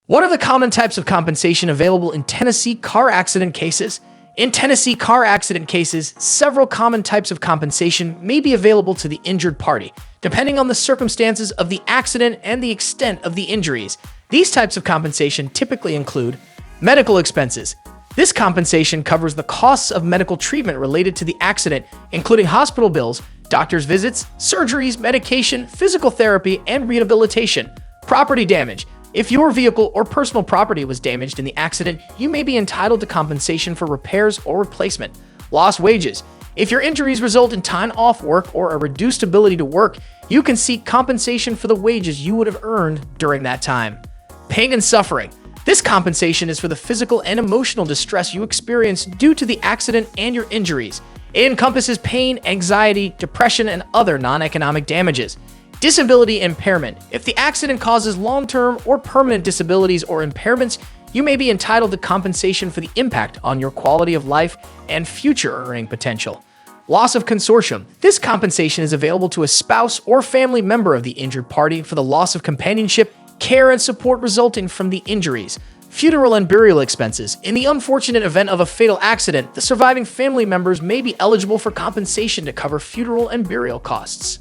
What are the common types of compensation available in Tennessee car accident cases? In Tennessee car accident cases, several common types of compensation may be available to the injured party, depending on the circumstances of the accident and the extent of the injuries. These types of compensation typically include medical expenses. This compensation covers the costs of medical treatment related to the accident, including hospital bills, doctor's visits, surgeries, medication, physical therapy, and rehabilitation. Property damage. If your vehicle or personal property was damaged in the accident, you may be entitled to compensation for repairs or replacement. Lost wages. If your injuries result in time off work or a reduced ability to work, you can seek compensation for the wages you would have earned during that time. Pain and suffering. This compensation is for the physical and emotional distress you experienced due to the accident and your injuries. It encompasses pain, anxiety, depression, and other non-economic damages. Disability impairment. If the accident causes long-term or permanent disabilities or impairments, you may be entitled to compensation for the impact on your quality of life and future earning potential. Loss of consortium. This compensation is available to a spouse or family member of the injured party for the loss of companionship, care, and support resulting from the injuries. Funeral and burial expenses. In the unfortunate event of a fatal accident, the surviving family members may be eligible for compensation to cover funeral and burial costs.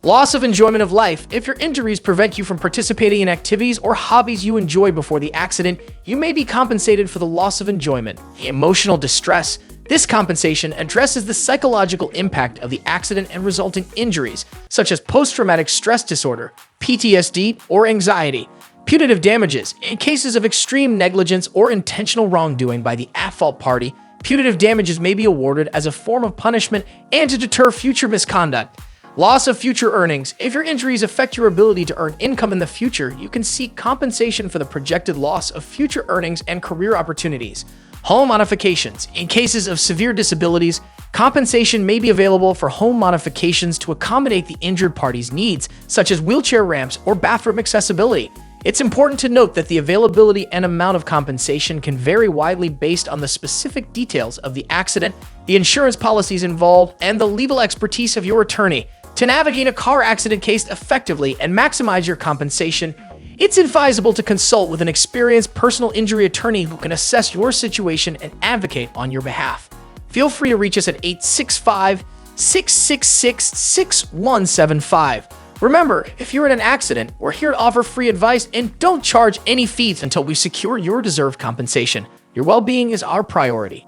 Loss of enjoyment of life. If your injuries prevent you from participating in activities or hobbies you enjoyed before the accident, you may be compensated for the loss of enjoyment. Emotional distress. This compensation addresses the psychological impact of the accident and resulting injuries, such as post-traumatic stress disorder, PTSD, or anxiety. Punitive damages. In cases of extreme negligence or intentional wrongdoing by the at-fault party, punitive damages may be awarded as a form of punishment and to deter future misconduct. Loss of future earnings. If your injuries affect your ability to earn income in the future, you can seek compensation for the projected loss of future earnings and career opportunities. Home modifications. In cases of severe disabilities, compensation may be available for home modifications to accommodate the injured party's needs, such as wheelchair ramps or bathroom accessibility. It's important to note that the availability and amount of compensation can vary widely based on the specific details of the accident, the insurance policies involved, and the legal expertise of your attorney. To navigate a car accident case effectively and maximize your compensation, it's advisable to consult with an experienced personal injury attorney who can assess your situation and advocate on your behalf. Feel free to reach us at 865-666-6175. Remember, if you're in an accident, we're here to offer free advice and don't charge any fees until we secure your deserved compensation. Your well-being is our priority.